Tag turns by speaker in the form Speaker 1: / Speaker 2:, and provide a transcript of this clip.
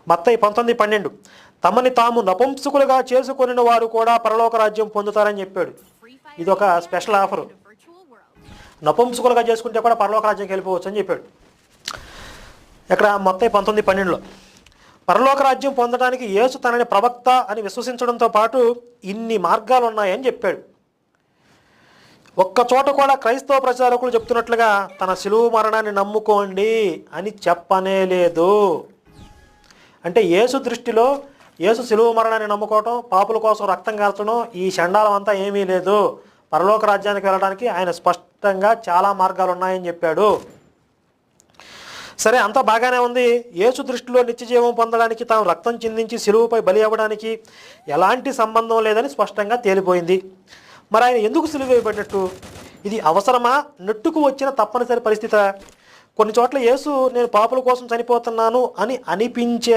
Speaker 1: మత్తయి 19:12 తమని తాము నపుంసకులుగా చేసుకొనిన వారు కూడా పరలోక రాజ్యం పొందుతారని చెప్పాడు. ఇది ఒక స్పెషల్ ఆఫరు. నపుంసకులుగా చేసుకుంటే కూడా పరలోక రాజ్యంకి వెళ్ళిపోవచ్చు అని చెప్పాడు. ఇక్కడ మత్తయి 19:12 పరలోక రాజ్యం పొందడానికి యేసు తనని ప్రవక్త అని విశ్వసించడంతో పాటు ఇన్ని మార్గాలు ఉన్నాయని చెప్పాడు. ఒక్క చోట కూడా క్రైస్తవ ప్రచారకులు చెప్తున్నట్లుగా తన శిలువ మరణాన్ని నమ్ముకోండి అని చెప్పనే లేదు. అంటే యేసు దృష్టిలో యేసు శిలువ మరణాన్ని నమ్ముకోవటం, పాపుల కోసం రక్తం కాల్చడం, ఈ చండాలం అంతా ఏమీ లేదు. పరలోక రాజ్యానికి వెళ్ళడానికి ఆయన స్పష్టంగా చాలా మార్గాలు ఉన్నాయని చెప్పాడు. సరే, అంతా బాగానే ఉంది. యేసు దృష్టిలో నిత్యజీవం పొందడానికి తాను రక్తం చిందించి శిలువపై బలి అవ్వడానికి ఎలాంటి సంబంధం లేదని స్పష్టంగా తేలిపోయింది. మరి ఆయన ఎందుకు సిలువ వేయబడినట్టు? ఇది అవసరమా? నెట్టుకు వచ్చిన తప్పనిసరి పరిస్థితి. కొన్ని చోట్ల యేసు నేను పాపుల కోసం చనిపోతున్నాను అని అనిపించే